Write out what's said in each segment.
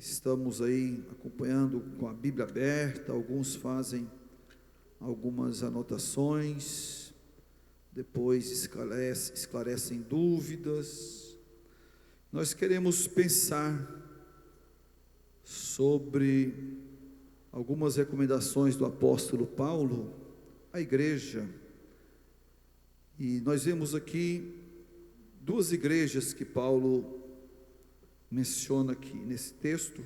Estamos aí acompanhando com a Bíblia aberta, alguns fazem algumas anotações, depois esclarecem dúvidas. Nós queremos pensar sobre algumas recomendações do apóstolo Paulo à igreja. E nós vemos aqui duas igrejas que Paulo menciona aqui nesse texto.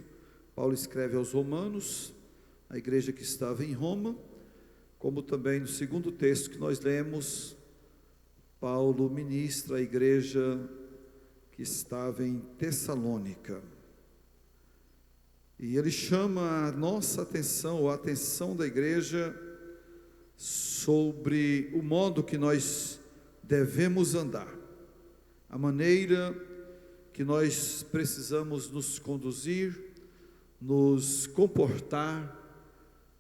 Paulo escreve aos Romanos, a igreja que estava em Roma, como também no segundo texto que nós lemos, Paulo ministra a igreja que estava em Tessalônica. E ele chama a nossa atenção, ou a atenção da igreja, sobre o modo que nós devemos andar, a maneira que nós precisamos nos conduzir, nos comportar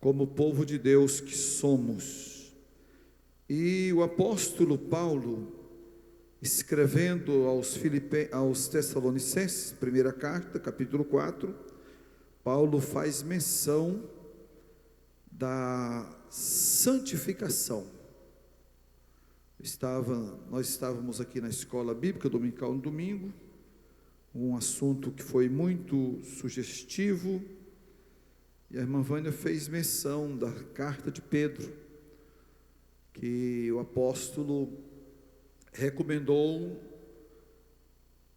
como povo de Deus que somos. E o apóstolo Paulo, escrevendo aos Tessalonicenses, primeira carta, capítulo 4, Paulo faz menção da santificação. Nós estávamos aqui na escola bíblica dominical no domingo, um assunto que foi muito sugestivo, e a irmã Vânia fez menção da carta de Pedro, que o apóstolo recomendou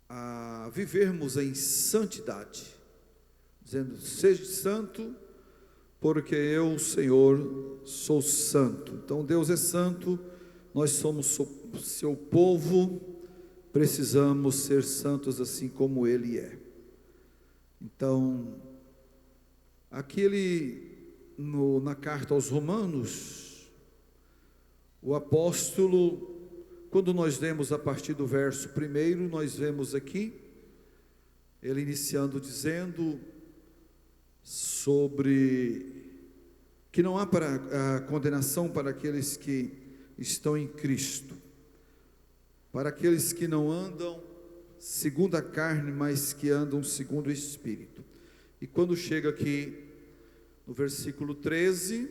a vivermos em santidade, dizendo: seja santo, porque eu, Senhor, sou santo. Então Deus é santo, nós somos seu povo, precisamos ser santos assim como Ele é. Então, na carta aos Romanos, o apóstolo, quando nós lemos a partir do verso 1, nós vemos aqui, ele iniciando dizendo sobre que não há a condenação para aqueles que estão em Cristo, para aqueles que não andam segundo a carne, mas que andam segundo o Espírito. E quando chega aqui no versículo 13,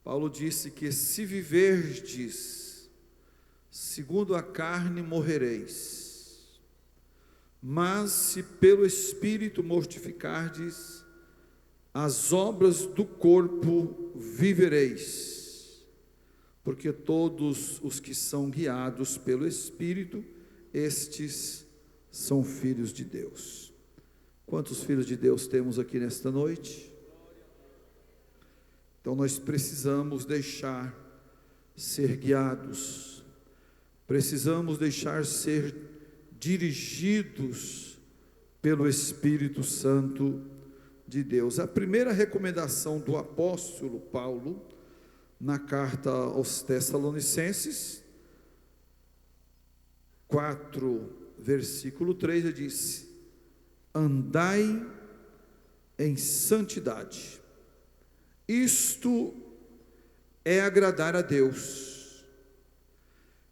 Paulo disse que se viverdes segundo a carne, morrereis, mas se pelo Espírito mortificardes as obras do corpo, vivereis. Porque todos os que são guiados pelo Espírito, estes são filhos de Deus. Quantos filhos de Deus temos aqui nesta noite? Então nós precisamos deixar ser guiados, precisamos deixar ser dirigidos pelo Espírito Santo de Deus. A primeira recomendação do apóstolo Paulo, na carta aos Tessalonicenses 4, versículo 3, ele diz: andai em santidade, isto é agradar a Deus.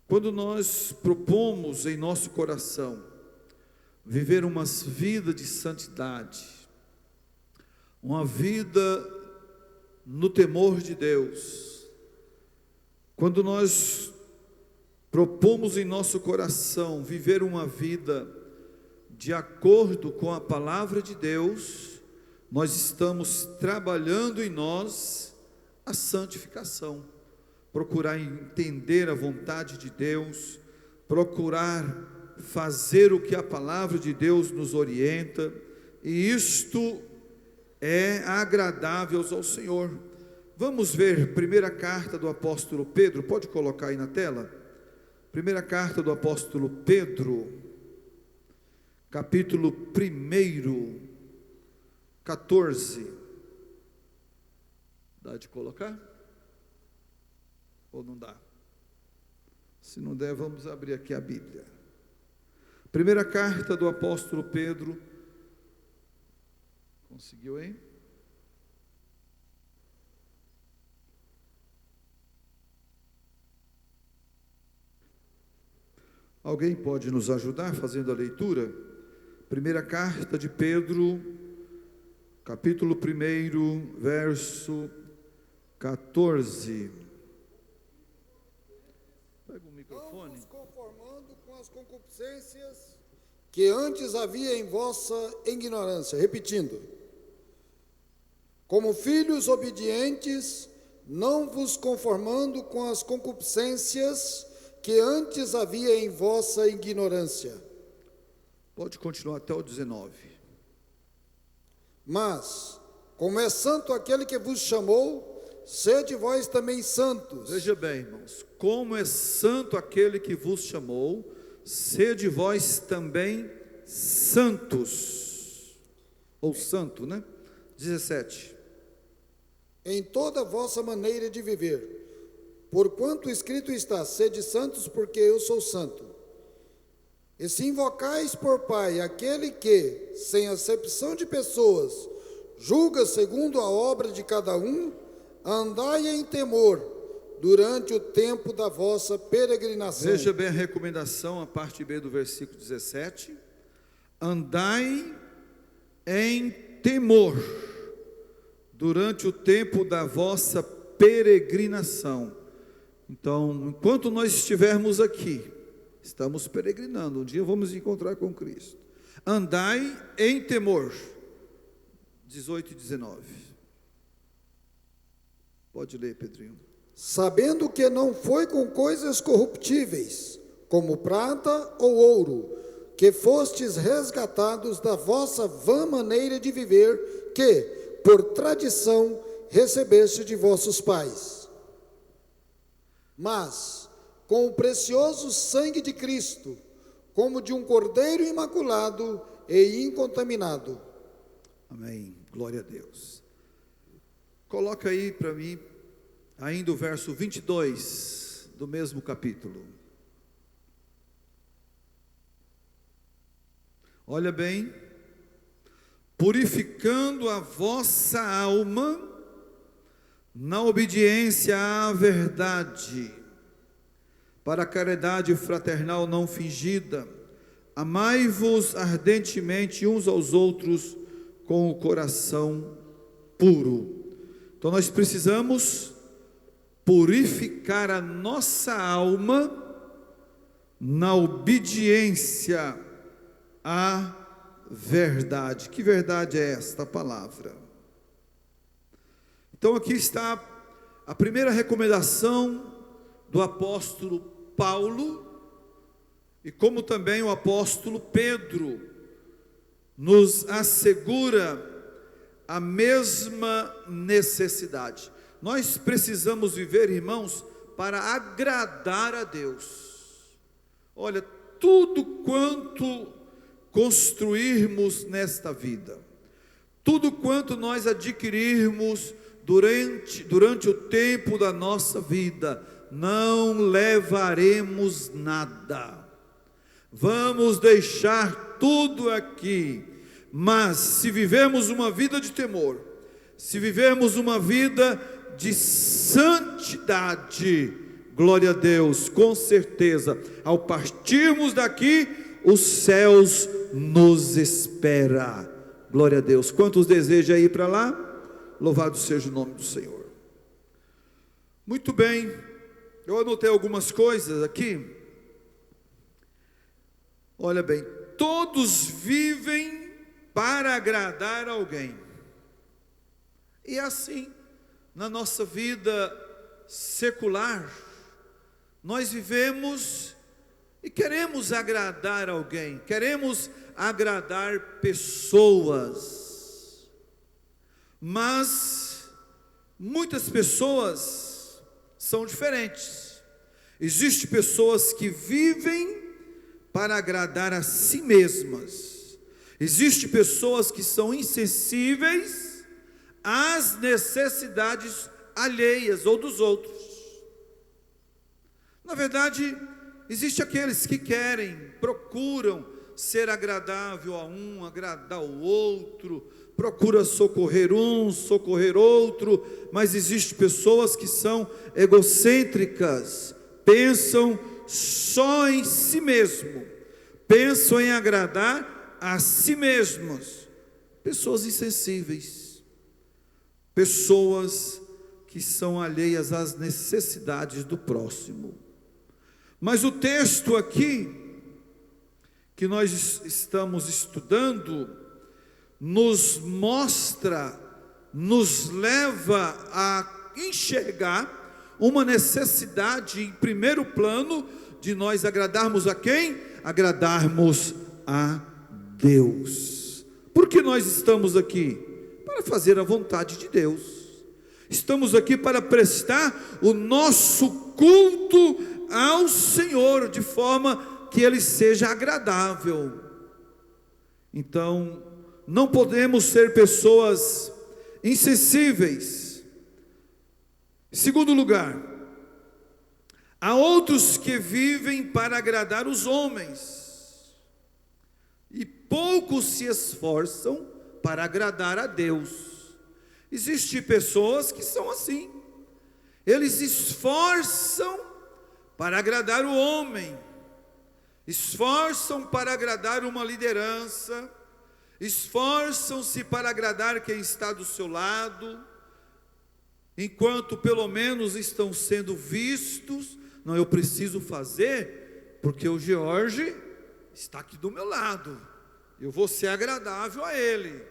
Quando nós propomos em nosso coração viver uma vida de santidade, uma vida no temor de Deus, quando nós propomos em nosso coração viver uma vida de acordo com a palavra de Deus, nós estamos trabalhando em nós a santificação, procurar entender a vontade de Deus, procurar fazer o que a palavra de Deus nos orienta, e isto é agradável ao Senhor. Vamos ver primeira carta do apóstolo Pedro, pode colocar aí na tela? Primeira carta do apóstolo Pedro, capítulo 1, 14. Dá de colocar? Ou não dá? Se não der, vamos abrir aqui a Bíblia. Primeira carta do apóstolo Pedro. Conseguiu aí? Alguém pode nos ajudar fazendo a leitura? Primeira carta de Pedro, capítulo 1, verso 14. Pega o microfone. Não vos conformando com as concupiscências que antes havia em vossa ignorância. Repetindo. Como filhos obedientes, não vos conformando com as concupiscências que antes havia em vossa ignorância. Pode continuar até o 19. Mas, como é santo aquele que vos chamou, sede vós também santos. Veja bem, irmãos, como é santo aquele que vos chamou, sede vós também santos. Ou santo, né? 17. Em toda a vossa maneira de viver, porquanto escrito está, sede santos, porque eu sou santo. E se invocais por Pai aquele que, sem acepção de pessoas, julga segundo a obra de cada um, andai em temor durante o tempo da vossa peregrinação. Veja bem a recomendação, a parte B do versículo 17. Andai em temor durante o tempo da vossa peregrinação. Então, enquanto nós estivermos aqui, estamos peregrinando, um dia vamos encontrar com Cristo. Andai em temor. 18 e 19. Pode ler, Pedrinho. Sabendo que não foi com coisas corruptíveis, como prata ou ouro, que fostes resgatados da vossa vã maneira de viver, que, por tradição, recebeste de vossos pais. Mas, com o precioso sangue de Cristo, como de um cordeiro imaculado e incontaminado. Amém, glória a Deus. Coloca aí para mim, ainda o verso 22 do mesmo capítulo. Olha bem. Purificando a vossa alma na obediência à verdade, para a caridade fraternal não fingida, amai-vos ardentemente uns aos outros com o coração puro. Então nós precisamos purificar a nossa alma na obediência à verdade. Que verdade é esta palavra? Então aqui está a primeira recomendação do apóstolo Paulo, e como também o apóstolo Pedro nos assegura a mesma necessidade. Nós precisamos viver, irmãos, para agradar a Deus. Olha, tudo quanto construirmos nesta vida, tudo quanto nós adquirirmos durante o tempo da nossa vida, não levaremos nada, vamos deixar tudo aqui. Mas se vivemos uma vida de temor, se vivemos uma vida de santidade, glória a Deus, com certeza, ao partirmos daqui, os céus nos espera. Glória a Deus. Quantos desejam ir para lá? Louvado seja o nome do Senhor. Muito bem, eu anotei algumas coisas aqui. Olha bem, todos vivem para agradar alguém. E assim, na nossa vida secular, nós vivemos e queremos agradar alguém, queremos agradar pessoas, mas muitas pessoas são diferentes. Existem pessoas que vivem para agradar a si mesmas, existem pessoas que são insensíveis às necessidades alheias ou dos outros. Na verdade, existem aqueles que querem, procuram ser agradável a um, agradar o outro, procura socorrer um, socorrer outro, mas existem pessoas que são egocêntricas, pensam só em si mesmo, pensam em agradar a si mesmos. Pessoas insensíveis, pessoas que são alheias às necessidades do próximo. Mas o texto aqui, que nós estamos estudando, nos mostra, nos leva a enxergar uma necessidade em primeiro plano de nós agradarmos a quem? Agradarmos a Deus. Por que nós estamos aqui? Para fazer a vontade de Deus. Estamos aqui para prestar o nosso culto ao Senhor, de forma que Ele seja agradável. Então, não podemos ser pessoas insensíveis. Em segundo lugar, há outros que vivem para agradar os homens e poucos se esforçam para agradar a Deus. Existem pessoas que são assim. Eles esforçam para agradar o homem, esforçam para agradar uma liderança, esforçam-se para agradar quem está do seu lado, enquanto pelo menos estão sendo vistos. Não, eu preciso fazer, porque o George está aqui do meu lado, eu vou ser agradável a ele.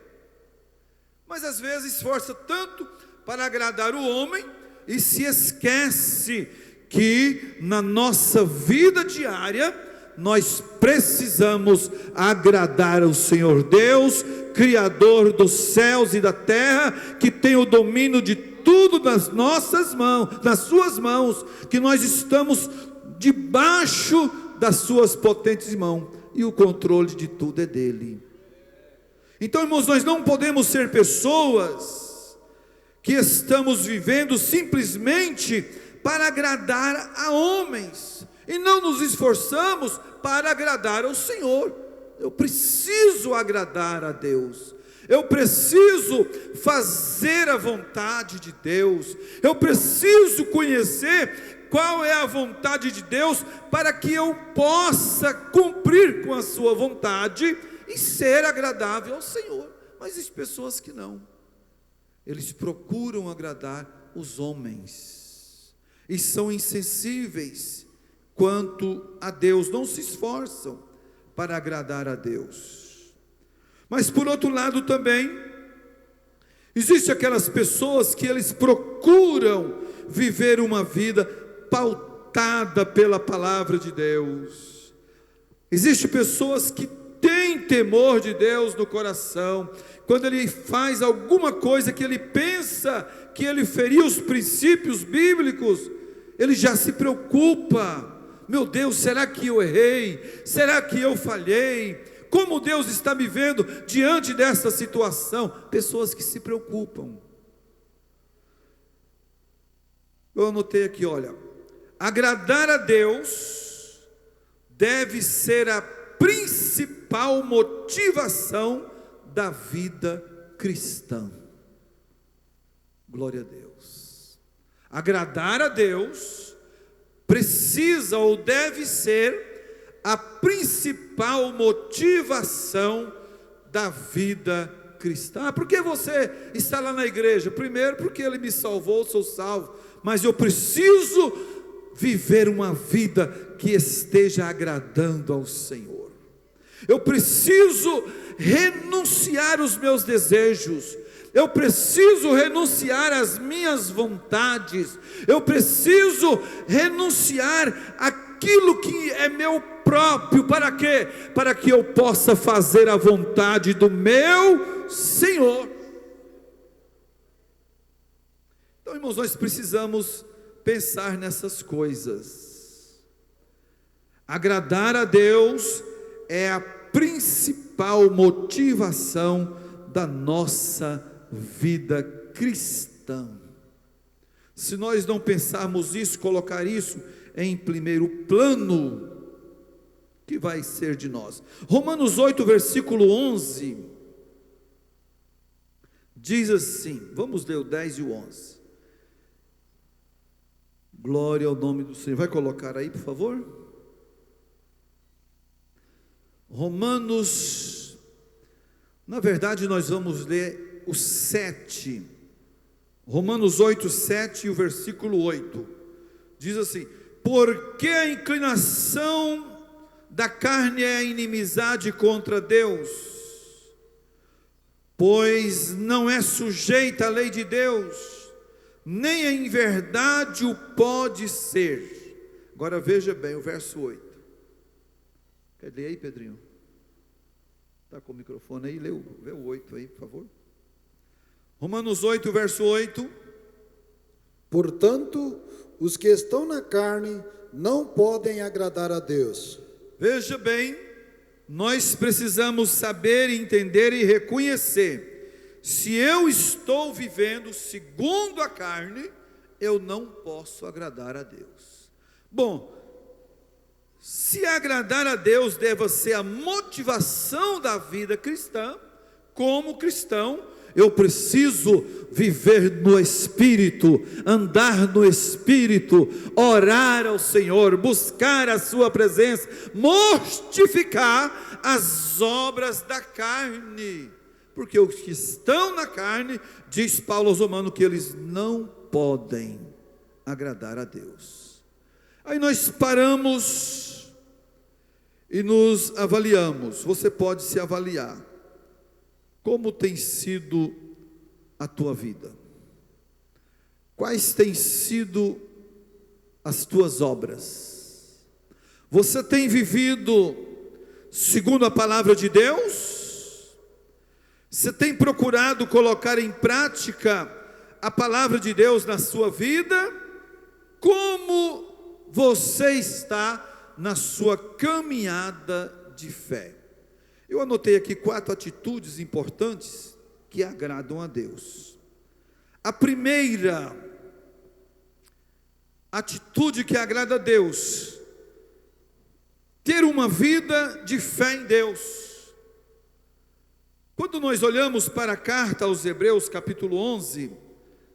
Mas às vezes esforça tanto para agradar o homem, e se esquece que na nossa vida diária, nós precisamos agradar ao Senhor Deus, Criador dos céus e da terra, que tem o domínio de tudo nas nossas mãos, nas suas mãos, que nós estamos debaixo das suas potentes mãos, e o controle de tudo é dele. Então, irmãos, nós não podemos ser pessoas que estamos vivendo simplesmente para agradar a homens, e não nos esforçamos para agradar ao Senhor. Eu preciso agradar a Deus, eu preciso fazer a vontade de Deus, eu preciso conhecer qual é a vontade de Deus, para que eu possa cumprir com a sua vontade e ser agradável ao Senhor. Mas as pessoas que não, eles procuram agradar os homens, e são insensíveis quanto a Deus, não se esforçam para agradar a Deus. Mas por outro lado também, existem aquelas pessoas que eles procuram viver uma vida pautada pela palavra de Deus. Existem pessoas que têm temor de Deus no coração. Quando ele faz alguma coisa que ele pensa que ele feriu os princípios bíblicos, ele já se preocupa. Meu Deus, será que eu errei? Será que eu falhei? Como Deus está me vendo diante dessa situação? Pessoas que se preocupam. Eu anotei aqui, olha, agradar a Deus deve ser a principal motivação da vida cristã. Glória a Deus. Agradar a Deus precisa ou deve ser a principal motivação da vida cristã. Por que você está lá na igreja? Primeiro, porque Ele me salvou, sou salvo, mas eu preciso viver uma vida que esteja agradando ao Senhor. Eu preciso renunciar os meus desejos, eu preciso renunciar às minhas vontades, eu preciso renunciar aquilo que é meu próprio. Para quê? Para que eu possa fazer a vontade do meu Senhor. Então, irmãos, nós precisamos pensar nessas coisas. Agradar a Deus é a principal motivação da nossa vida cristã. Se nós não pensarmos isso, colocar isso em primeiro plano, que vai ser de nós? Romanos 8, versículo 11, diz assim, vamos ler o 10 e o 11. Glória ao nome do Senhor. Vai colocar aí, por favor? Romanos Na verdade, nós vamos ler o 7, Romanos 8, 7 e o versículo 8. Diz assim: porque a inclinação da carne é a inimizade contra Deus, pois não é sujeita à lei de Deus, nem em verdade o pode ser. Agora veja bem o verso 8. Quer ler aí, Pedrinho? Está com o microfone aí, lê o 8 aí, por favor. Romanos 8, verso 8. Portanto, os que estão na carne não podem agradar a Deus. Veja bem, nós precisamos saber, entender e reconhecer: se eu estou vivendo segundo a carne, eu não posso agradar a Deus. Bom, se agradar a Deus deve ser a motivação da vida cristã, como cristão, eu preciso viver no Espírito, andar no Espírito, orar ao Senhor, buscar a sua presença, mortificar as obras da carne, porque os que estão na carne, diz Paulo aos Romanos, que eles não podem agradar a Deus. Aí nós paramos e nos avaliamos. Você pode se avaliar. Como tem sido a tua vida? Quais têm sido as tuas obras? Você tem vivido segundo a palavra de Deus? Você tem procurado colocar em prática a palavra de Deus na sua vida? Como você está na sua caminhada de fé? Eu anotei aqui 4 atitudes importantes que agradam a Deus. A primeira atitude que agrada a Deus: ter uma vida de fé em Deus. Quando nós olhamos para a carta aos Hebreus, capítulo 11,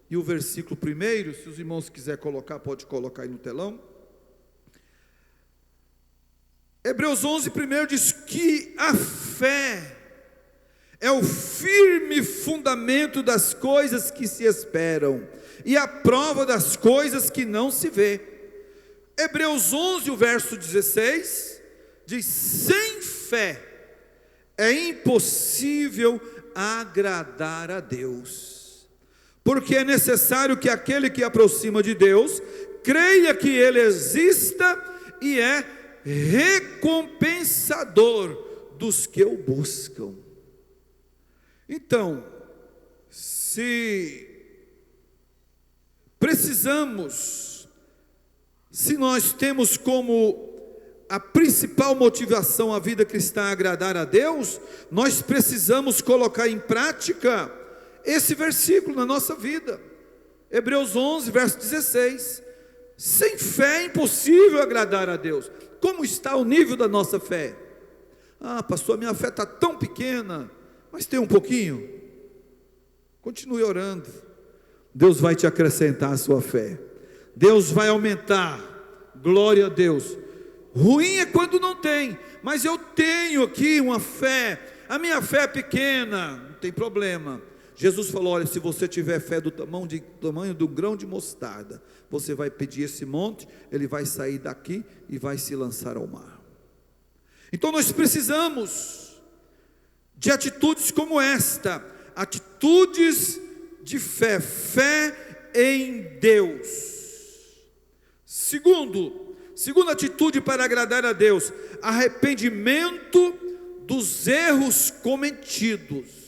e o versículo 1, se os irmãos quiserem colocar, pode colocar aí no telão. Hebreus 11, 1 diz que a fé é o firme fundamento das coisas que se esperam e a prova das coisas que não se vê. Hebreus 11, o verso 16, diz: sem fé é impossível agradar a Deus, porque é necessário que aquele que aproxima de Deus creia que Ele exista e é recompensador dos que o buscam. Então, se nós temos como a principal motivação a vida cristã agradar a Deus, nós precisamos colocar em prática esse versículo na nossa vida. Hebreus 11, verso 16. Sem fé é impossível agradar a Deus. Como está o nível da nossa fé? Ah, pastor, a minha fé está tão pequena. Mas tem um pouquinho. Continue orando. Deus vai te acrescentar a sua fé. Deus vai aumentar. Glória a Deus. Ruim é quando não tem. Mas eu tenho aqui uma fé. A minha fé é pequena. Não tem problema. Jesus falou: olha, se você tiver fé do tamanho do grão de mostarda, você vai pedir esse monte, ele vai sair daqui e vai se lançar ao mar. Então nós precisamos de atitudes como esta, atitudes de fé, fé em Deus. Segunda atitude para agradar a Deus: arrependimento dos erros cometidos.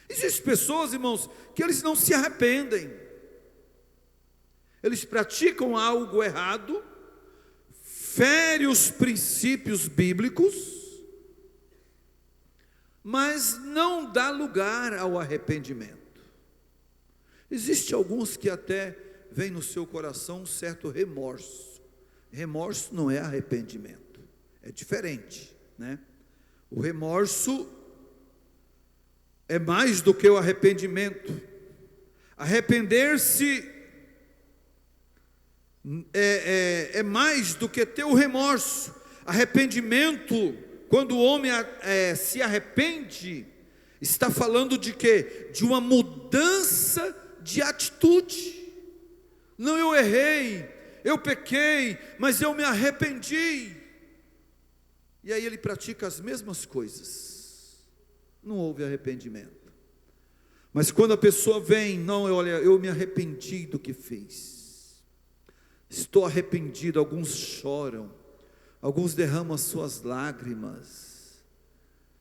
Existem pessoas, irmãos, que eles não se arrependem. Eles praticam algo errado, fere os princípios bíblicos, mas não dá lugar ao arrependimento. Existem alguns que até vem no seu coração um certo remorso. Remorso não é arrependimento, é diferente, né? O remorso é mais do que o arrependimento. Arrepender-se é mais do que ter o remorso. Arrependimento, quando o homem se arrepende, está falando de quê? De uma mudança de atitude. Não, eu errei, eu pequei, mas eu me arrependi. E aí ele pratica as mesmas coisas. Não houve arrependimento. Mas quando a pessoa vem, não, olha, eu me arrependi do que fiz. Estou arrependido. Alguns choram, alguns derramam as suas lágrimas,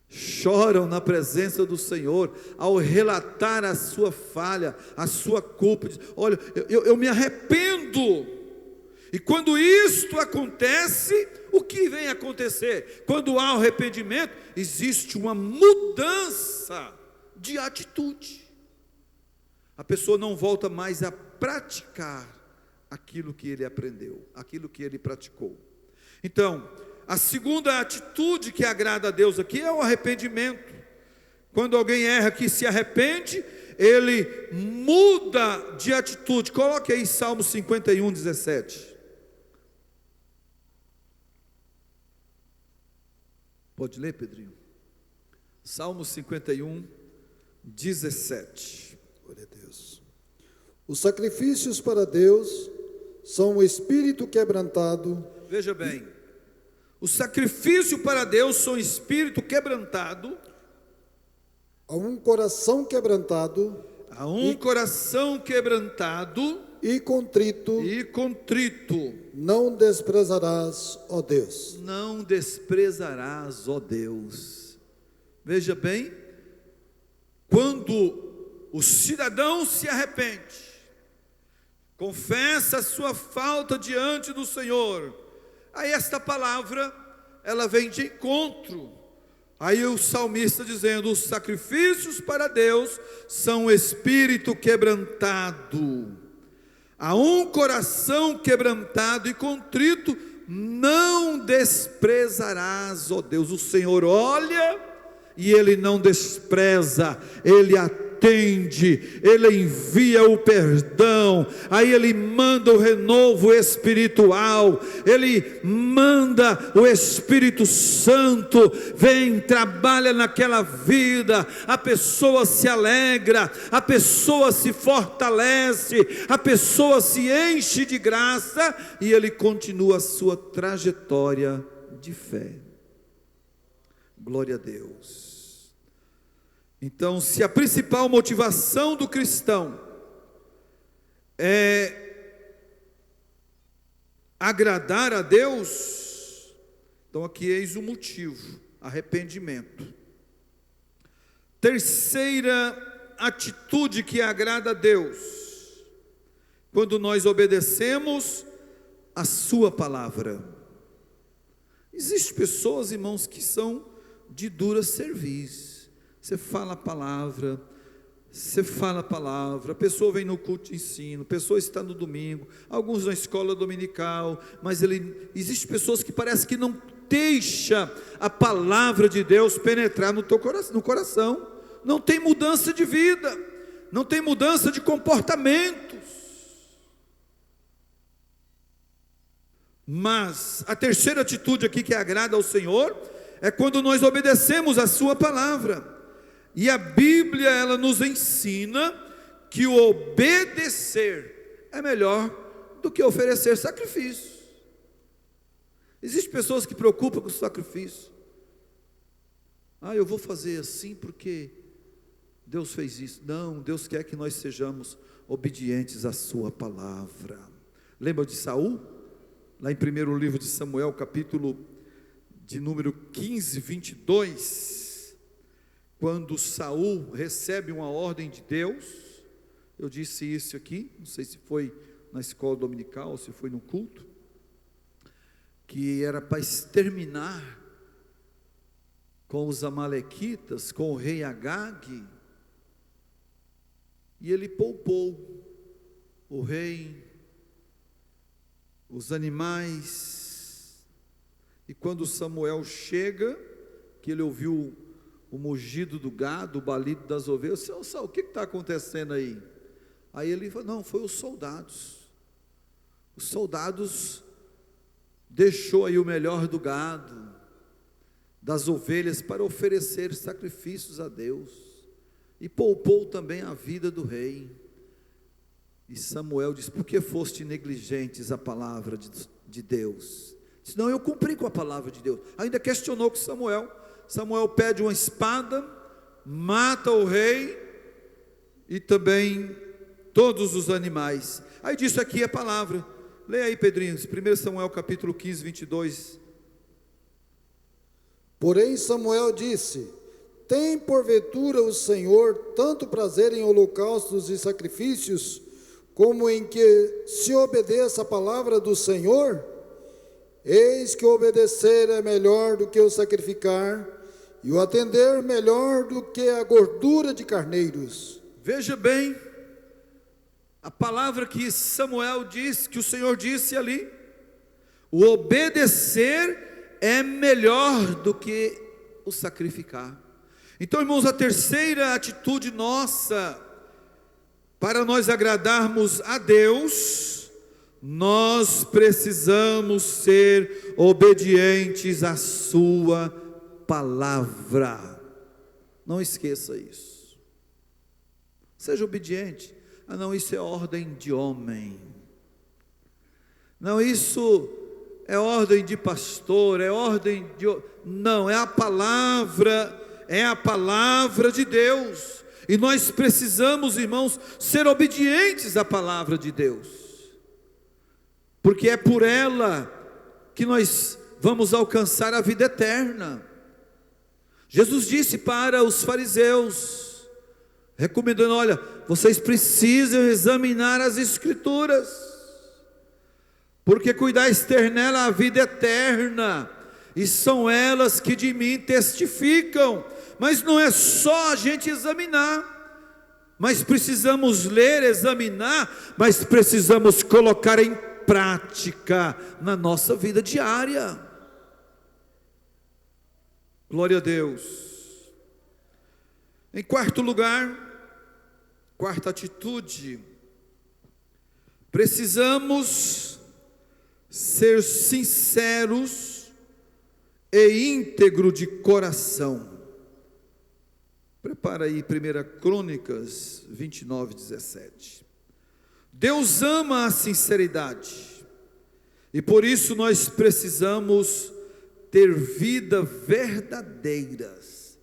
choram na presença do Senhor, ao relatar a sua falha, a sua culpa. Olha, eu me arrependo. E quando isto acontece, o que vem acontecer? Quando há arrependimento, existe uma mudança de atitude. A pessoa não volta mais a praticar aquilo que ele aprendeu, aquilo que ele praticou. Então, a segunda atitude que agrada a Deus aqui é o arrependimento. Quando alguém erra que se arrepende, ele muda de atitude. Coloque aí Salmo 51, 17. Pode ler, Pedrinho? Salmo 51, 17. Glória a Deus. Os sacrifícios para Deus são o espírito quebrantado. Veja bem, o sacrifício para Deus são espírito quebrantado. A um coração quebrantado. A um coração quebrantado e contrito. Não desprezarás, ó Deus. Não desprezarás, ó Deus. Veja bem, quando o cidadão se arrepende, confessa a sua falta diante do Senhor, aí esta palavra, ela vem de encontro. Aí o salmista dizendo, os sacrifícios para Deus são o espírito quebrantado. A um coração quebrantado e contrito, não desprezarás, ó Deus. O Senhor olha e Ele não despreza, Ele atende, Ele envia o perdão, aí Ele manda o renovo espiritual, Ele manda o Espírito Santo, vem, trabalha naquela vida, a pessoa se alegra, a pessoa se fortalece, a pessoa se enche de graça, e Ele continua a sua trajetória de fé. Glória a Deus. Então, se a principal motivação do cristão é agradar a Deus, então aqui eis o motivo: arrependimento. Terceira atitude que agrada a Deus, quando nós obedecemos a sua palavra. Existem pessoas, irmãos, que são de dura cerviz. Você fala a palavra, a pessoa vem no culto de ensino, a pessoa está no domingo, alguns na escola dominical, mas existe pessoas que parece que não deixa a palavra de Deus penetrar no coração, não tem mudança de vida, não tem mudança de comportamentos. Mas a terceira atitude aqui que agrada ao Senhor é quando nós obedecemos a sua palavra. E a Bíblia, ela nos ensina que o obedecer é melhor do que oferecer sacrifício. Existem pessoas que preocupam com o sacrifício. Eu vou fazer assim porque Deus fez isso. Não, Deus quer que nós sejamos obedientes à sua palavra. Lembra de Saul? Lá em primeiro livro de Samuel, capítulo de número 15, 22, quando Saul recebe uma ordem de Deus, eu disse isso aqui, não sei se foi na escola dominical, ou se foi no culto, que era para exterminar com os amalequitas, com o rei Agag, e ele poupou o rei, os animais. E quando Samuel chega, que ele ouviu o mugido do gado, o balido das ovelhas, Saul, o que está acontecendo aí? Aí ele falou, não, foi os soldados deixou aí o melhor do gado, das ovelhas, para oferecer sacrifícios a Deus. e poupou também a vida do rei. E Samuel disse: por que foste negligentes a palavra de Deus? Disse: não, eu cumpri com a palavra de Deus. Ainda questionou com Samuel. Samuel pede uma espada, mata o rei e também todos os animais. Aí disso aqui é a palavra. Leia aí, Pedrinho, 1 Samuel capítulo 15, 22. Porém Samuel disse: tem porventura o Senhor tanto prazer em holocaustos e sacrifícios, como em que se obedeça a palavra do Senhor? Eis que o obedecer é melhor do que o sacrificar, e o atender melhor do que a gordura de carneiros. Veja bem, a palavra que Samuel disse, que o Senhor disse ali: o obedecer é melhor do que o sacrificar. Então, irmãos, a terceira atitude nossa, para nós agradarmos a Deus, nós precisamos ser obedientes à sua palavra. Não esqueça isso. Seja obediente. Ah, não, isso é ordem de homem. Não, isso é ordem de pastor, é ordem de... Não, é a palavra de Deus. E nós precisamos, irmãos, ser obedientes à palavra de Deus, porque é por ela que nós vamos alcançar a vida eterna. Jesus disse para os fariseus, recomendando: olha, vocês precisam examinar as Escrituras, porque cuidais ter nela a vida eterna, e são elas que de mim testificam. Mas não é só a gente examinar, mas precisamos ler, examinar, mas precisamos colocar em prática na nossa vida diária. Glória a Deus. Em quarto lugar, quarta atitude, precisamos ser sinceros e íntegro de coração. Prepara aí 1 Crônicas 29, 17. Deus ama a sinceridade, e por isso nós precisamos ter vida verdadeiras.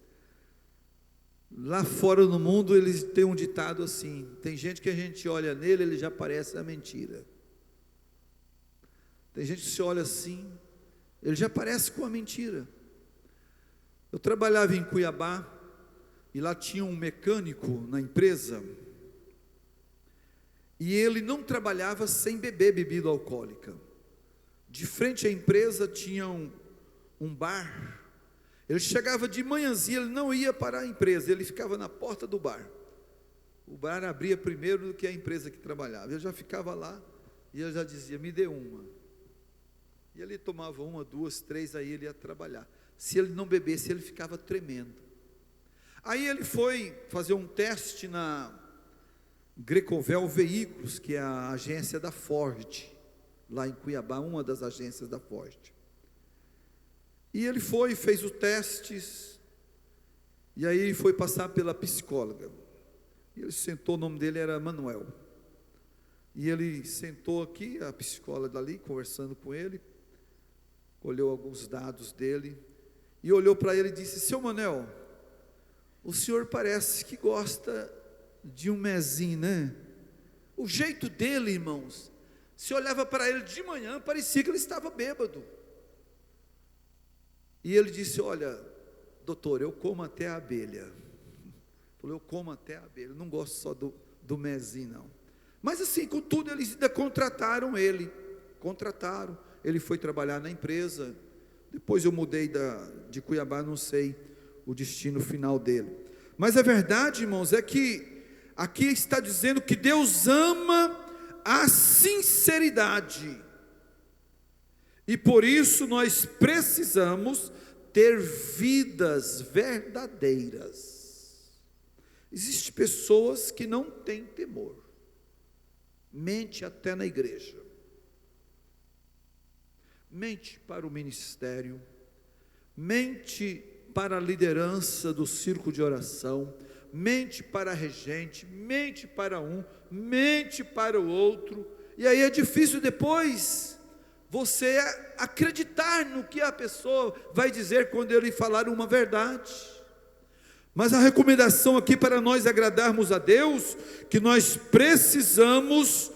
Lá fora no mundo eles têm um ditado assim: tem gente que a gente olha nele, ele já parece a mentira. Tem gente que se olha assim, ele já parece com a mentira. Eu trabalhava em Cuiabá, e lá tinha um mecânico na empresa, e ele não trabalhava sem beber bebida alcoólica. De frente à empresa tinha um bar. Ele chegava de manhãzinha, ele não ia para a empresa, ele ficava na porta do bar. O bar abria primeiro do que a empresa que trabalhava. Ele já ficava lá, e ele já dizia: me dê uma. E ele tomava uma, duas, três, aí ele ia trabalhar. Se ele não bebesse, ele ficava tremendo. Aí ele foi fazer um teste na Grecovel Veículos, que é a agência da Ford, lá em Cuiabá, uma das agências da Ford. E ele foi, fez os testes, e aí foi passar pela psicóloga. E ele sentou, o nome dele era Manuel. E ele sentou aqui, a psicóloga ali, conversando com ele, olhou alguns dados dele, e olhou para ele e disse: seu Manuel, o senhor parece que gosta de um mezinho, né? O jeito dele, irmãos, se olhava para ele de manhã, parecia que ele estava bêbado. E ele disse: olha, doutor, eu como até a abelha. Falou: eu como até a abelha, não gosto só do mezinho, não. Mas assim, contudo, eles ainda contrataram ele. Ele foi trabalhar na empresa. Depois eu mudei de Cuiabá, não sei o destino final dele. Mas a verdade, irmãos, é que aqui está dizendo que Deus ama a sinceridade, e por isso nós precisamos ter vidas verdadeiras. Existem pessoas que não têm temor, mente até na igreja, mente para o ministério, mente para a liderança do círculo de oração, mente para a regente, mente para um, mente para o outro, e aí é difícil depois você acreditar no que a pessoa vai dizer quando ele falar uma verdade. Mas a recomendação aqui para nós agradarmos a Deus, que nós precisamos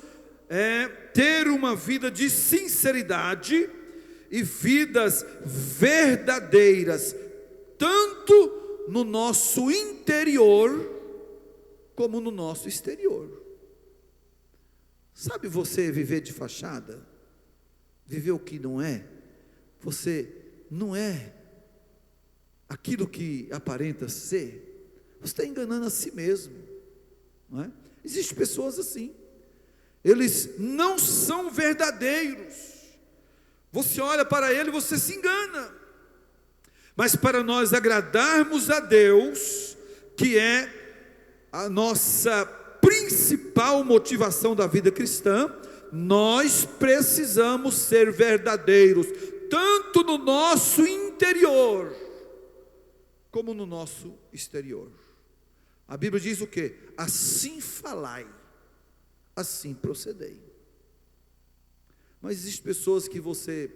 ter uma vida de sinceridade e vidas verdadeiras, tanto no nosso interior como no nosso exterior. Sabe você viver de fachada? Viver o que não é? Você não é aquilo que aparenta ser. Você está enganando a si mesmo, não é? Existem pessoas assim. Eles não são verdadeiros. Você olha para ele e você se engana. Mas para nós agradarmos a Deus, que é a nossa principal motivação da vida cristã, nós precisamos ser verdadeiros, tanto no nosso interior, como no nosso exterior. A Bíblia diz o quê? Assim falai, assim procedei. Mas existem pessoas que você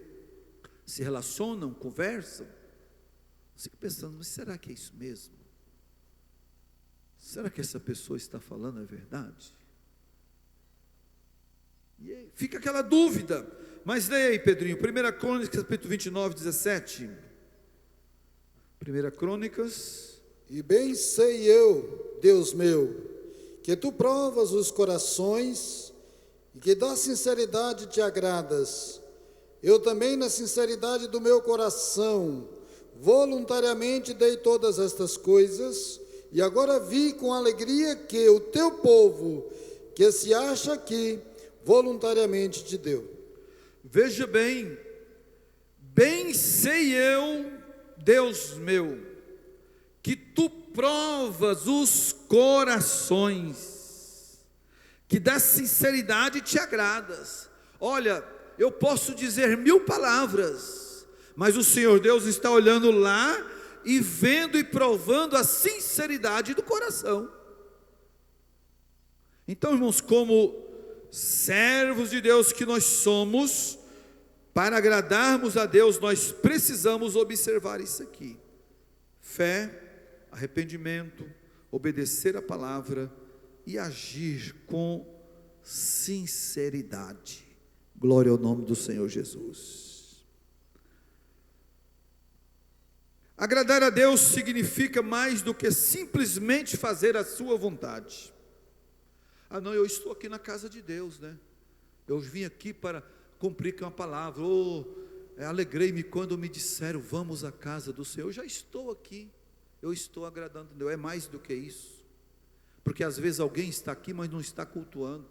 se relacionam, conversam, você fica pensando, mas será que é isso mesmo? Será que essa pessoa está falando a verdade? E aí, fica aquela dúvida. Mas leia aí, Pedrinho, 1 Crônicas, capítulo 29, 17. 1 Crônicas. E bem sei eu, Deus meu, que tu provas os corações e que da sinceridade te agradas. Eu também, na sinceridade do meu coração, voluntariamente dei todas estas coisas, e agora vi com alegria que o teu povo, que se acha aqui, voluntariamente te deu. Veja bem, bem sei eu, Deus meu, que tu provas os corações, que da sinceridade te agradas. Olha, eu posso dizer 1000 palavras, mas o Senhor Deus está olhando lá e vendo e provando a sinceridade do coração. Então, irmãos, como servos de Deus que nós somos, para agradarmos a Deus, nós precisamos observar isso aqui: fé, arrependimento, obedecer a palavra e agir com sinceridade. Glória ao nome do Senhor Jesus. Agradar a Deus significa mais do que simplesmente fazer a sua vontade. Ah não, eu estou aqui na casa de Deus, né? Eu vim aqui para cumprir com a palavra. Alegrei-me quando me disseram, vamos à casa do Senhor. Eu já estou aqui, eu estou agradando a Deus. É mais do que isso. Porque às vezes alguém está aqui, mas não está cultuando.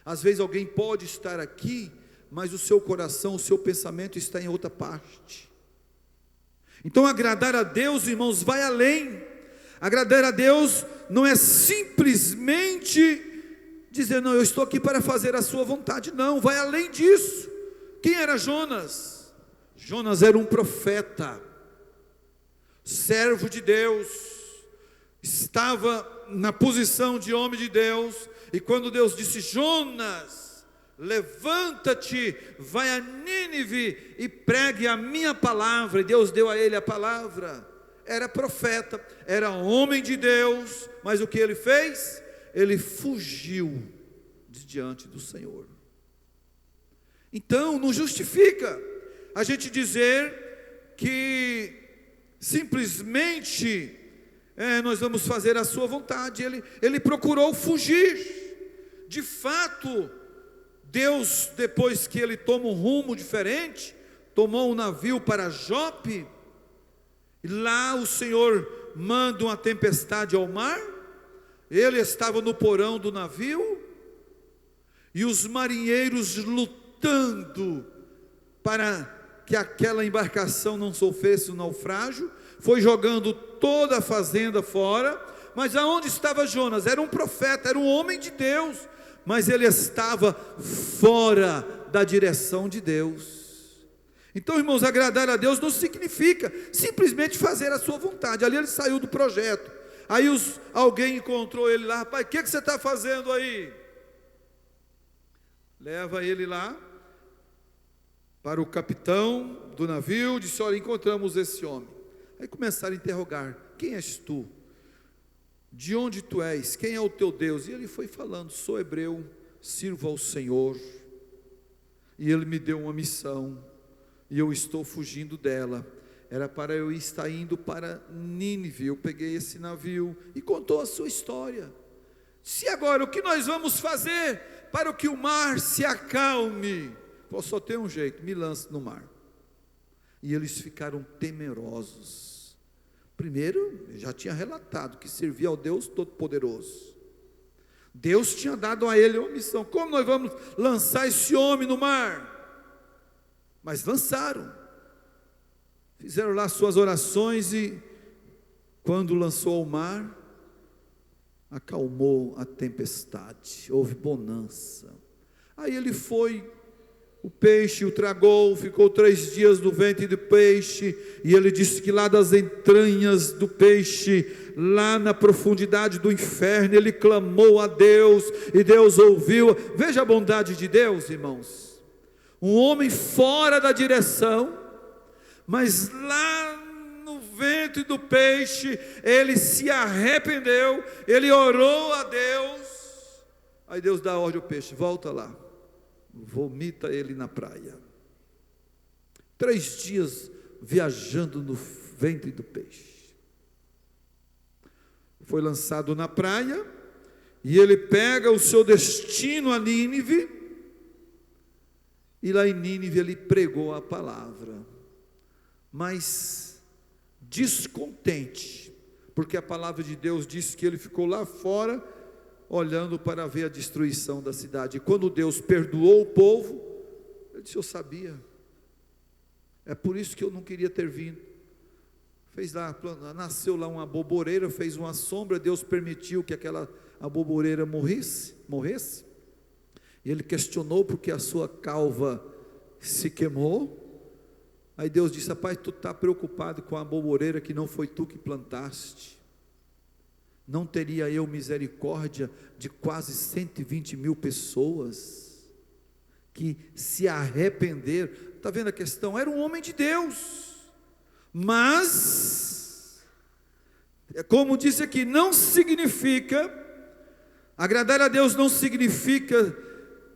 Às vezes alguém pode estar aqui, mas o seu coração, o seu pensamento está em outra parte. Então agradar a Deus, irmãos, vai além. Agradar a Deus não é simplesmente dizer, não, eu estou aqui para fazer a sua vontade. Não, vai além disso. Quem era Jonas? Jonas era um profeta, servo de Deus, estava na posição de homem de Deus, e quando Deus disse, Jonas, levanta-te, vai a Nínive e pregue a minha palavra, e Deus deu a ele a palavra. Era profeta, era homem de Deus, mas o que ele fez? Ele fugiu de diante do Senhor. Então não justifica a gente dizer que simplesmente nós vamos fazer a sua vontade. Ele procurou fugir. De fato, Deus, depois que ele toma um rumo diferente, tomou um navio para Jope, e lá o Senhor manda uma tempestade ao mar. Ele estava no porão do navio, e os marinheiros lutando para que aquela embarcação não sofresse um naufrágio, foi jogando toda a fazenda fora. Mas aonde estava Jonas? Era um profeta, era um homem de Deus, mas ele estava fora da direção de Deus. Então, irmãos, agradar a Deus não significa simplesmente fazer a sua vontade. Ali ele saiu do projeto. Aí alguém encontrou ele lá: rapaz, o que você está fazendo aí? Leva ele lá para o capitão do navio, disse: olha, encontramos esse homem. Aí começaram a interrogar: quem és tu? De onde tu és? Quem é o teu Deus? E ele foi falando: sou hebreu, sirvo ao Senhor, e ele me deu uma missão, e eu estou fugindo dela. Era para eu estar indo para Nínive. Eu peguei esse navio, e contou a sua história. Se agora, o que nós vamos fazer para que o mar se acalme? Pô, só tem um jeito: me lance no mar. E eles ficaram temerosos. Primeiro, já tinha relatado que servia ao Deus Todo-Poderoso. Deus tinha dado a ele uma missão: como nós vamos lançar esse homem no mar? Mas lançaram, fizeram lá suas orações, e quando lançou ao mar, acalmou a tempestade, houve bonança. Aí ele foi, o peixe o tragou, ficou 3 dias no ventre do peixe, e ele disse que lá das entranhas do peixe, lá na profundidade do inferno, ele clamou a Deus, e Deus ouviu. Veja a bondade de Deus, irmãos. Um homem fora da direção, mas lá no ventre do peixe, ele se arrependeu, ele orou a Deus. Aí Deus dá ordem ao peixe: volta lá, vomita ele na praia. 3 dias viajando no ventre do peixe. Foi lançado na praia, e ele pega o seu destino a Nínive, e lá em Nínive ele pregou a palavra, mas descontente, porque a palavra de Deus diz que ele ficou lá fora, olhando para ver a destruição da cidade. E quando Deus perdoou o povo, ele disse: eu sabia, é por isso que eu não queria ter vindo. Fez lá, nasceu lá uma aboboreira, fez uma sombra, Deus permitiu que aquela aboboreira morresse, e ele questionou porque a sua calva se queimou. Aí Deus disse: rapaz, tu está preocupado com a aboboreira que não foi tu que plantaste? Não teria eu misericórdia de quase 120 mil pessoas que se arrependeram? Está vendo a questão? Era um homem de Deus, mas, como disse aqui, não significa, agradar a Deus não significa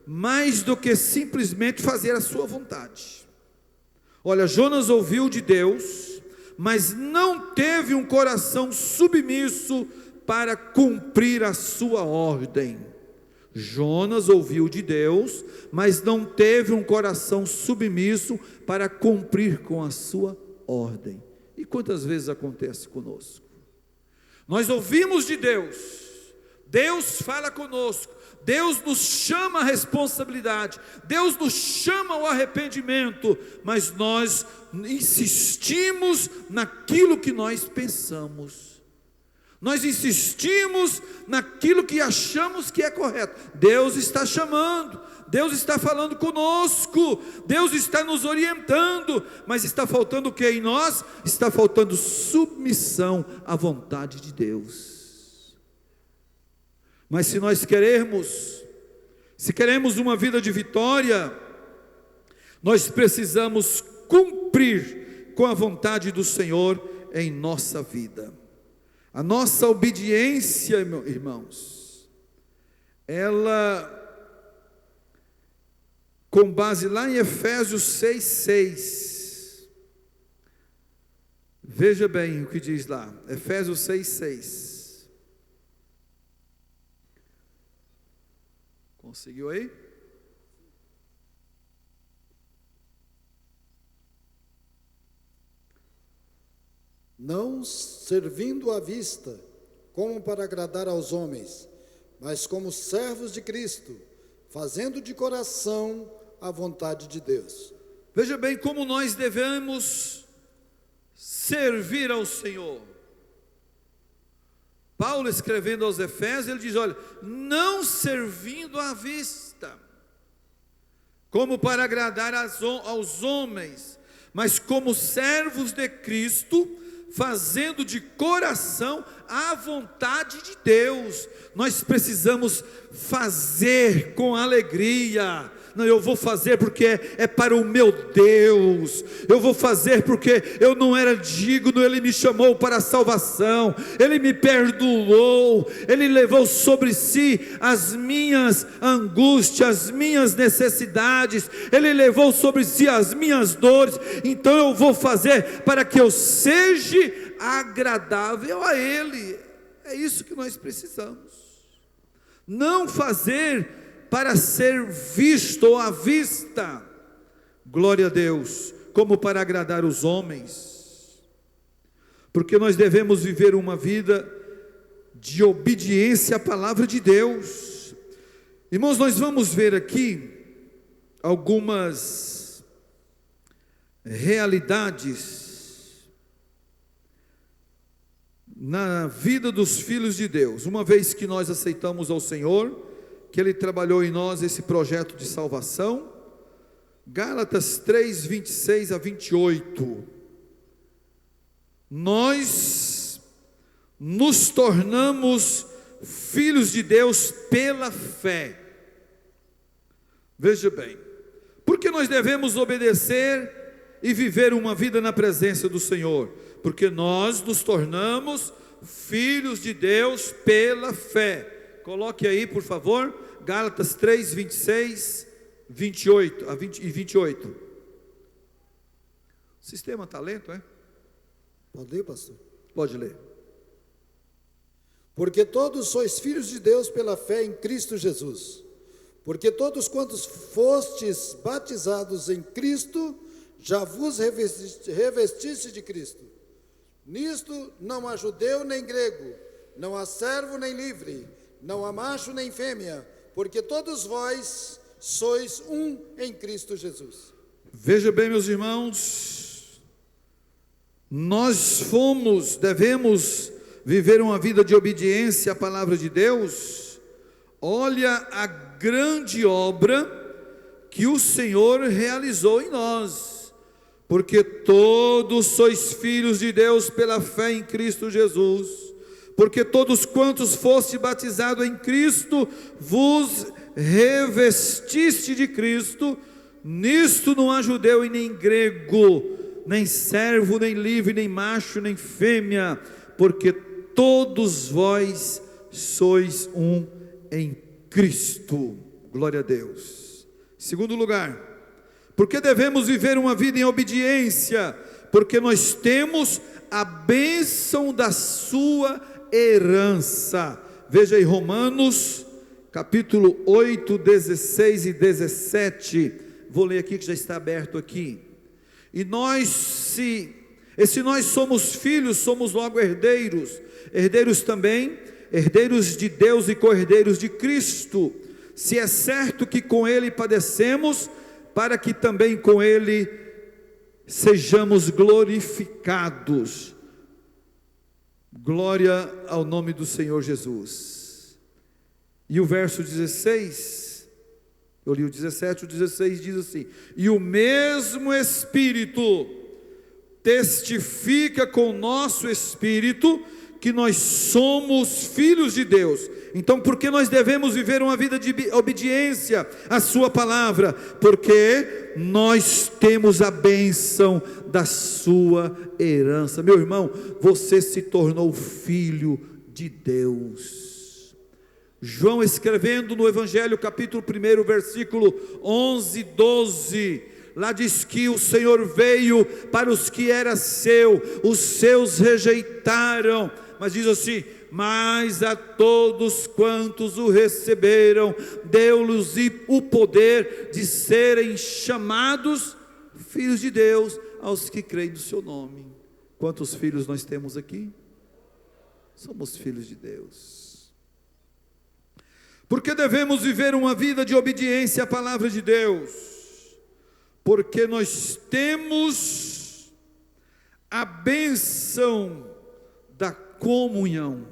mais do que simplesmente fazer a sua vontade. Olha, Jonas ouviu de Deus, mas não teve um coração submisso para cumprir a sua ordem. Jonas ouviu de Deus, mas não teve um coração submisso para cumprir com a sua ordem. E quantas vezes acontece conosco? Nós ouvimos de Deus, Deus fala conosco, Deus nos chama à responsabilidade, Deus nos chama ao arrependimento, mas nós insistimos naquilo que nós pensamos, nós insistimos naquilo que achamos que é correto. Deus está chamando, Deus está falando conosco, Deus está nos orientando, mas está faltando o que em nós? Está faltando submissão à vontade de Deus. Mas se nós queremos uma vida de vitória, nós precisamos cumprir com a vontade do Senhor em nossa vida. A nossa obediência, irmãos, ela, com base lá em Efésios 6,6, veja bem o que diz lá, Efésios 6,6. Conseguiu aí? Não servindo à vista, como para agradar aos homens, mas como servos de Cristo, fazendo de coração a vontade de Deus. Veja bem como nós devemos servir ao Senhor. Paulo, escrevendo aos Efésios, ele diz: olha, não servindo à vista, como para agradar aos homens, mas como servos de Cristo, fazendo de coração a vontade de Deus. Nós precisamos fazer com alegria. Não, eu vou fazer porque é para o meu Deus. Eu vou fazer porque eu não era digno, Ele me chamou para a salvação, Ele me perdoou, Ele levou sobre si as minhas angústias, as minhas necessidades, Ele levou sobre si as minhas dores. Então eu vou fazer para que eu seja agradável a Ele. É isso que nós precisamos. Não fazer para ser visto ou à vista, glória a Deus, como para agradar os homens, porque nós devemos viver uma vida de obediência à palavra de Deus. Irmãos, nós vamos ver aqui algumas realidades na vida dos filhos de Deus, uma vez que nós aceitamos ao Senhor, que Ele trabalhou em nós esse projeto de salvação. Gálatas 3, 26 a 28, nós nos tornamos filhos de Deus pela fé. Veja bem, porque nós devemos obedecer e viver uma vida na presença do Senhor, porque nós nos tornamos filhos de Deus pela fé. Coloque aí, por favor, Gálatas 3, 26, 28 e 28. O sistema está lento, é? Pode ler, pastor? Pode ler. Porque todos sois filhos de Deus pela fé em Cristo Jesus. Porque todos quantos fostes batizados em Cristo, já vos revestiste de Cristo. Nisto não há judeu nem grego, não há servo nem livre, não há macho nem fêmea, porque todos vós sois um em Cristo Jesus. Veja bem, meus irmãos, nós devemos viver uma vida de obediência à palavra de Deus. Olha a grande obra que o Senhor realizou em nós, porque todos sois filhos de Deus pela fé em Cristo Jesus. Porque todos quantos foste batizado em Cristo, vos revestiste de Cristo. Nisto não há judeu e nem grego, nem servo, nem livre, nem macho, nem fêmea, porque todos vós sois um em Cristo. Glória a Deus. Segundo lugar, porque devemos viver uma vida em obediência, porque nós temos a bênção da sua herança. Veja aí Romanos capítulo 8, 16 e 17. Vou ler aqui que já está aberto aqui. E se nós somos filhos, somos logo herdeiros, herdeiros também, herdeiros de Deus e co-herdeiros de Cristo, se é certo que com Ele padecemos, para que também com Ele sejamos glorificados. Glória ao nome do Senhor Jesus. E o verso 16, eu li o 17, o 16 diz assim: e o mesmo Espírito testifica com o nosso Espírito que nós somos filhos de Deus. Então, por que nós devemos viver uma vida de obediência à sua palavra? Porque nós temos a bênção da sua herança. Meu irmão, você se tornou filho de Deus. João, escrevendo no Evangelho capítulo 1, versículo 11, 12, lá diz que o Senhor veio para os que era seu, os seus rejeitaram, mas diz assim: mas a todos quantos o receberam, deu-lhes o poder de serem chamados filhos de Deus, aos que creem no seu nome. Quantos filhos nós temos aqui? Somos filhos de Deus. Porque devemos viver uma vida de obediência à palavra de Deus? Porque nós temos a bênção da comunhão.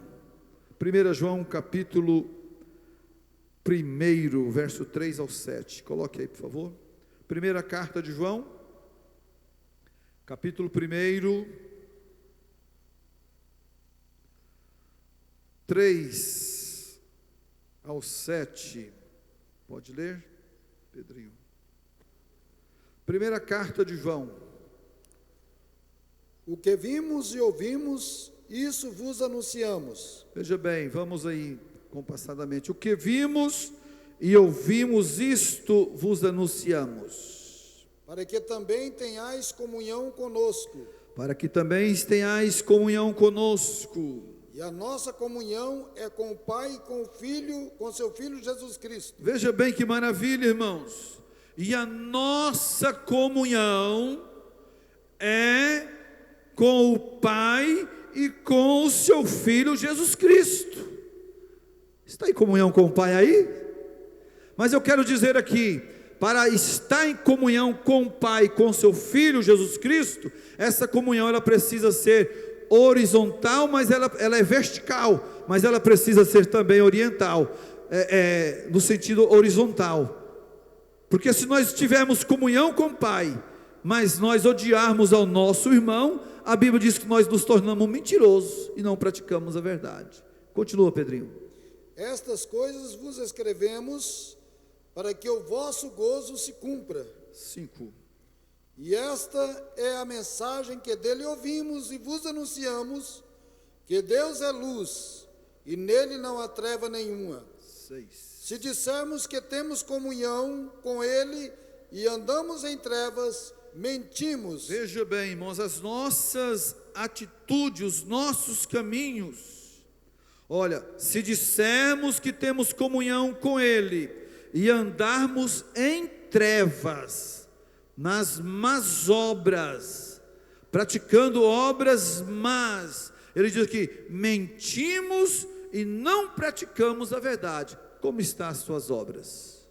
1 João capítulo 1, verso 3 ao 7. Coloque aí, por favor. Primeira carta de João, capítulo 1, 3 ao 7. Pode ler, Pedrinho? Primeira carta de João. O que vimos e ouvimos, isso vos anunciamos. Veja bem, vamos aí compassadamente. O que vimos e ouvimos, isto vos anunciamos. Para que também tenhais comunhão conosco. Para que também tenhais comunhão conosco. E a nossa comunhão é com o Pai e com o Filho, com seu Filho Jesus Cristo. Veja bem que maravilha, irmãos. E a nossa comunhão é com o Pai e com o seu Filho Jesus Cristo. Está em comunhão com o Pai aí? Mas eu quero dizer aqui, para estar em comunhão com o Pai e com o seu Filho Jesus Cristo, essa comunhão ela precisa ser horizontal, mas ela é vertical, mas ela precisa ser também oriental, no sentido horizontal. Porque se nós tivermos comunhão com o Pai, mas nós odiarmos ao nosso irmão, a Bíblia diz que nós nos tornamos mentirosos e não praticamos a verdade. Continua, Pedrinho. Estas coisas vos escrevemos para que o vosso gozo se cumpra. 5. E esta é a mensagem que dele ouvimos e vos anunciamos, que Deus é luz, e nele não há treva nenhuma. 6. Se dissermos que temos comunhão com ele e andamos em trevas, mentimos. Veja bem, irmãos, as nossas atitudes, os nossos caminhos. Olha, se dissermos que temos comunhão com ele e andarmos em trevas, nas más obras, praticando obras más, ele diz aqui, mentimos e não praticamos a verdade. Como estão as suas obras?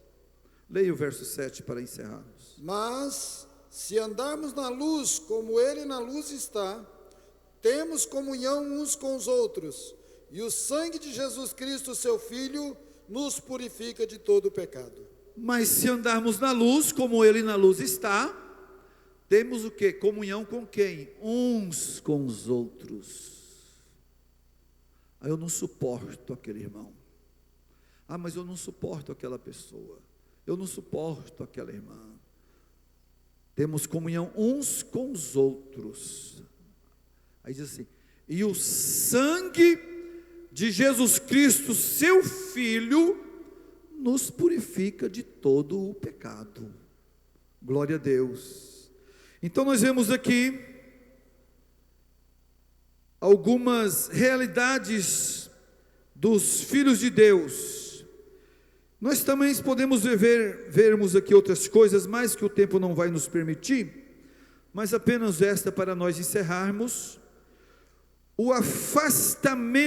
Leia o verso 7 para encerrarmos. Mas, se andarmos na luz, como ele na luz está, temos comunhão uns com os outros, e o sangue de Jesus Cristo, seu Filho, nos purifica de todo o pecado. Mas se andarmos na luz, como ele na luz está, temos o quê? Comunhão com quem? Uns com os outros. Eu não suporto aquele irmão. Mas eu não suporto aquela pessoa. Eu não suporto aquela irmã. Temos comunhão uns com os outros. Aí diz assim, e o sangue de Jesus Cristo, seu Filho, nos purifica de todo o pecado. Glória a Deus. Então nós vemos aqui algumas realidades dos filhos de Deus. Nós também podemos vermos aqui outras coisas, mas que o tempo não vai nos permitir, mas apenas esta para nós encerrarmos. O afastamento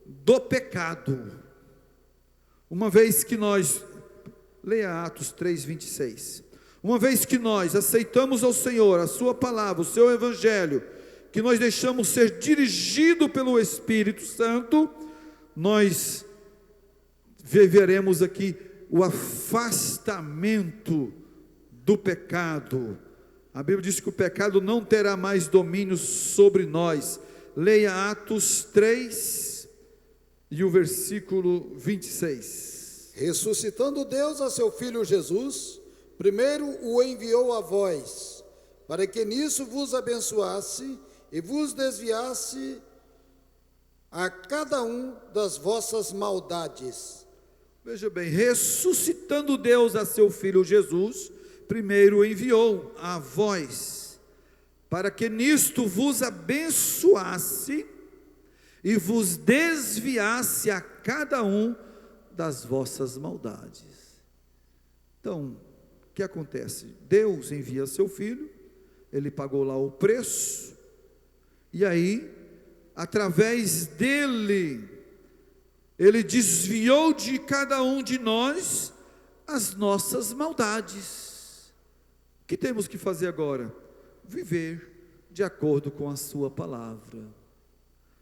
do pecado. Uma vez que nós, leia Atos 3:26, uma vez que nós aceitamos ao Senhor, a sua palavra, o seu evangelho, que nós deixamos ser dirigido pelo Espírito Santo, nós viveremos aqui o afastamento do pecado. A Bíblia diz que o pecado não terá mais domínio sobre nós. Leia Atos 3 e o versículo 26. Ressuscitando Deus a seu Filho Jesus, primeiro o enviou a vós, para que nisso vos abençoasse e vos desviasse a cada um das vossas maldades. Veja bem, ressuscitando Deus a seu Filho Jesus, primeiro o enviou a vós, para que nisto vos abençoasse e vos desviasse a cada um das vossas maldades. Então, o que acontece? Deus envia seu Filho, ele pagou lá o preço, e aí, através dele, ele desviou de cada um de nós as nossas maldades. O que temos que fazer agora? Viver de acordo com a sua palavra.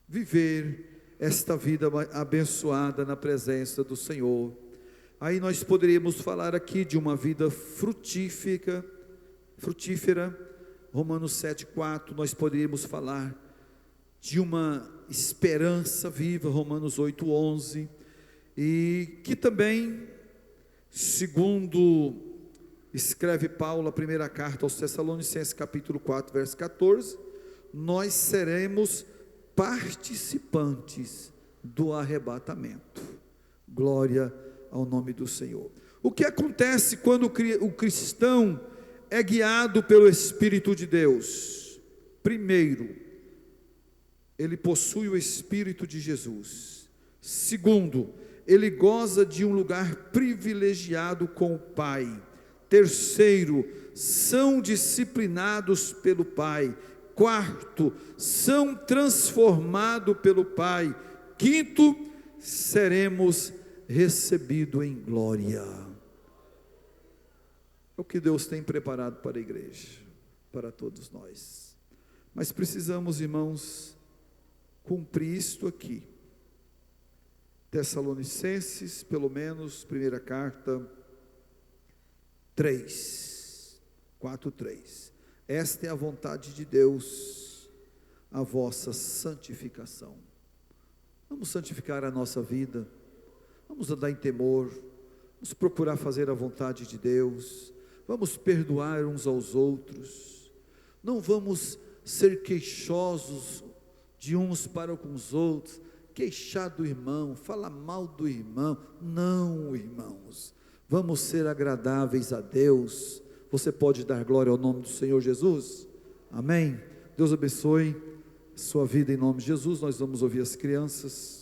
Viver esta vida abençoada na presença do Senhor. Aí nós poderíamos falar aqui de uma vida frutífera. Romanos 7:4, nós poderíamos falar de uma esperança viva, Romanos 8:11, e que também, segundo escreve Paulo, a primeira carta aos Tessalonicenses, capítulo 4, verso 14, nós seremos participantes do arrebatamento. Glória ao nome do Senhor. O que acontece quando o cristão é guiado pelo Espírito de Deus? Primeiro, ele possui o Espírito de Jesus. Segundo, ele goza de um lugar privilegiado com o Pai. Terceiro, são disciplinados pelo Pai. Quarto, são transformados pelo Pai. Quinto, seremos recebidos em glória. É o que Deus tem preparado para a igreja, para todos nós. Mas precisamos, irmãos, cumprir isto aqui. Tessalonicenses, pelo menos, primeira carta, 4:3. Esta é a vontade de Deus, a vossa santificação. Vamos santificar a nossa vida, vamos andar em temor, vamos procurar fazer a vontade de Deus, vamos perdoar uns aos outros, não vamos ser queixosos de uns para com os outros, queixar do irmão, falar mal do irmão. Não, irmãos, vamos ser agradáveis a Deus. Você pode dar glória ao nome do Senhor Jesus? Amém? Deus abençoe sua vida em nome de Jesus. Nós vamos ouvir as crianças.